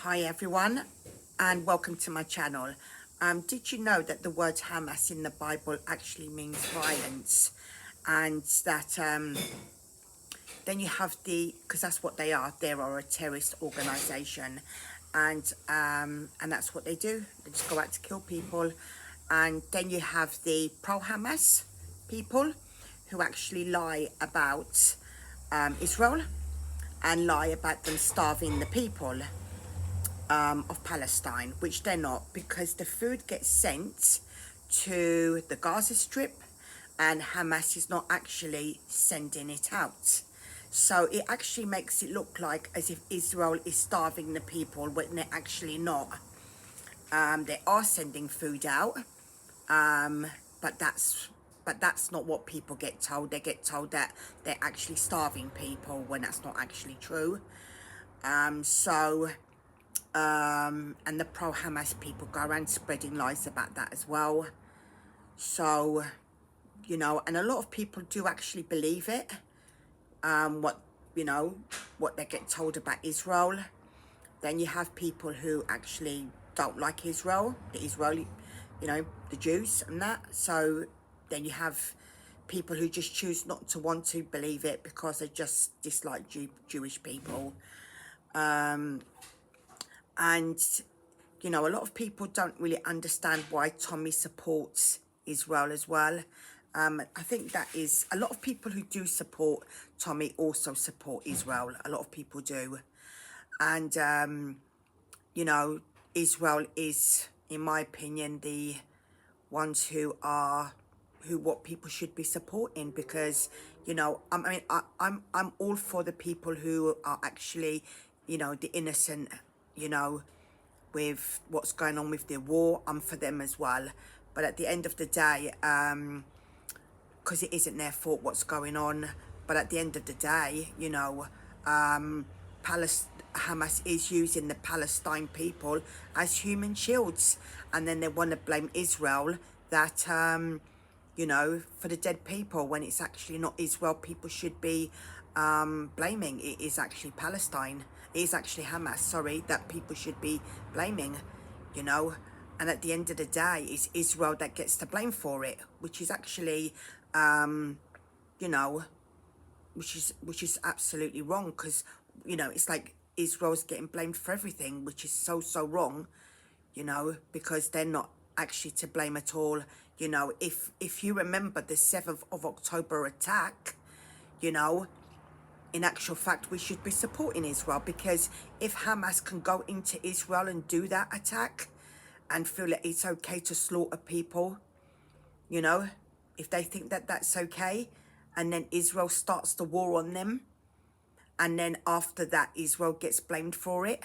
Hi everyone and welcome to my channel. Did you know that the word Hamas in the Bible actually means violence, and that then you have because that's what they are a terrorist organization, and that's what they do. They just go out to kill people. And then you have the pro-Hamas people who actually lie about Israel and lie about them starving the people of Palestine, which they're not, because the food gets sent to the Gaza Strip and Hamas is not actually sending it out. So it actually makes it look like as if Israel is starving the people when they're actually not. They are sending food out, but that's not what people get told. They get told that they're actually starving people when that's not actually true. And the pro-Hamas people go around spreading lies about that as well. So, and a lot of people do actually believe it, what they get told about Israel. Then you have people who actually don't like Israel, the Israeli, the Jews and that. So then you have people who just choose not to want to believe it because they just dislike Jewish people. And a lot of people don't really understand why Tommy supports Israel as well. I think that is, a lot of people who do support Tommy also support Israel. A lot of people do. And, Israel is, in my opinion, the ones who what people should be supporting, because, I'm all for the people who are actually, the innocent, with what's going on with the war. I'm for them as well. But at the end of the day, because it isn't their fault what's going on, but at the end of the day, Hamas is using the Palestine people as human shields, and then they want to blame Israel that for the dead people, when it's actually not Israel people should be blaming. It is actually Palestine. It is actually Hamas, sorry, that people should be blaming, and at the end of the day, it's Israel that gets the blame for it, which is actually, which is absolutely wrong, because, it's like Israel's getting blamed for everything, which is so wrong, because they're not actually to blame at all. If you remember the 7th of October attack, in actual fact, we should be supporting Israel, because if Hamas can go into Israel and do that attack and feel that it's okay to slaughter people, if they think that that's okay, and then Israel starts the war on them, and then after that Israel gets blamed for it,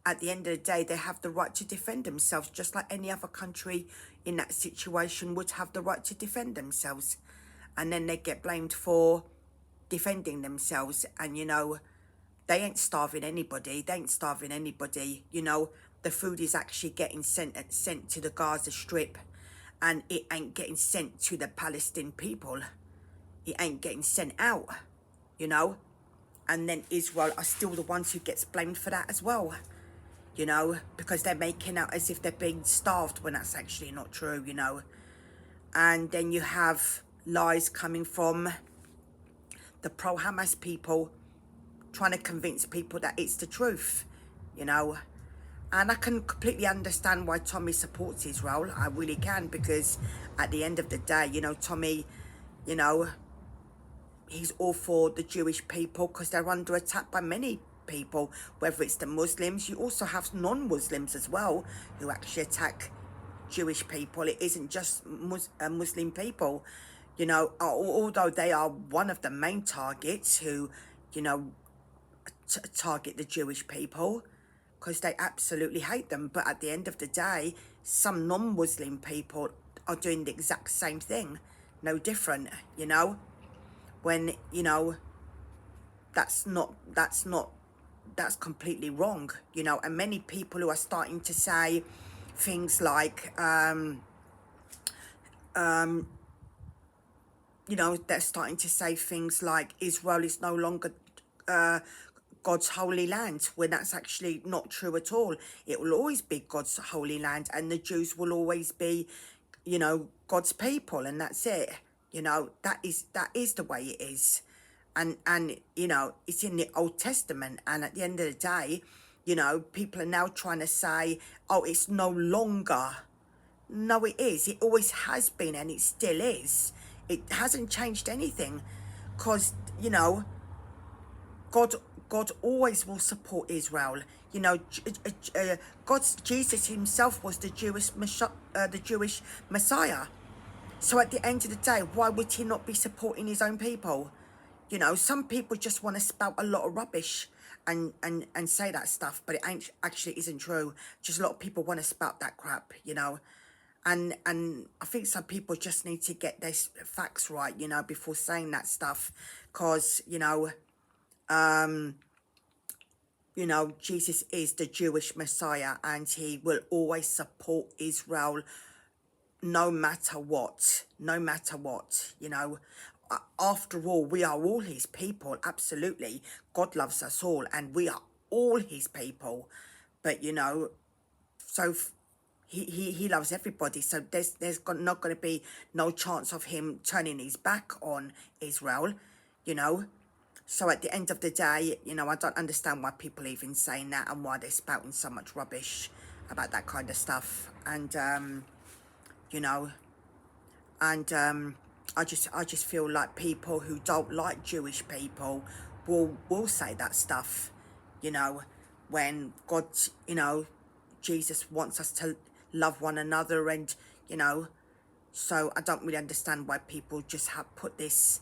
at the end of the day, they have the right to defend themselves, just like any other country in that situation would have the right to defend themselves. And then they get blamed for defending themselves, and they ain't starving anybody. The food is actually getting sent to the Gaza Strip, and it ain't getting sent to the Palestinian people. It ain't getting sent out, and then Israel are still the ones who gets blamed for that as well, because they're making out as if they're being starved when that's actually not true, And then you have lies coming from the pro-Hamas people trying to convince people that it's the truth, And I can completely understand why Tommy supports Israel. I really can, because at the end of the day, Tommy, he's all for the Jewish people, because they're under attack by many people, whether it's the Muslims. You also have non-Muslims as well who actually attack Jewish people. It isn't just Muslim people, although they are one of the main targets who, target the Jewish people, because they absolutely hate them. But at the end of the day, some non-Muslim people are doing the exact same thing, no different, when, that's completely wrong, and many people who are starting to say things like, they're starting to say things like Israel is no longer God's holy land, when that's actually not true at all. It will always be God's holy land, and the Jews will always be, you know, God's people, and that's it. You know, that is the way it is. And you know, it's in the Old Testament, and at the end of the day, you know, people are now trying to say, oh, it's no longer. No, it is. It always has been, and it still is. It hasn't changed anything, because, you know, God God always will support Israel. You know, God's Jesus himself was the Jewish Messiah. So at the end of the day, why would he not be supporting his own people? You know, some people just want to spout a lot of rubbish and say that stuff, but it ain't, actually isn't true. Just a lot of people want to spout that crap, you know. And I think some people just need to get their facts right, you know, before saying that stuff. Because, you know, Jesus is the Jewish Messiah, and he will always support Israel no matter what, you know. After all, we are all his people, absolutely. God loves us all, and we are all his people. But, you know, so he loves everybody, so there's not going to be no chance of him turning his back on Israel, you know. So at the end of the day, you know, I don't understand why people even saying that, and why they're spouting so much rubbish about that kind of stuff. And you know, and I just feel like people who don't like Jewish people will say that stuff, you know, when God, you know, Jesus wants us to love one another, and, you know, so I don't really understand why people just have put this,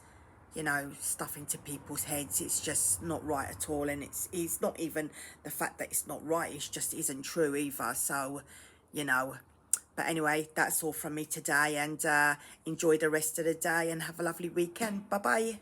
you know, stuff into people's heads. It's just not right at all, and it's not even the fact that it's not right, it's just isn't true either. So, you know, but anyway, that's all from me today, and enjoy the rest of the day, and have a lovely weekend. Bye bye.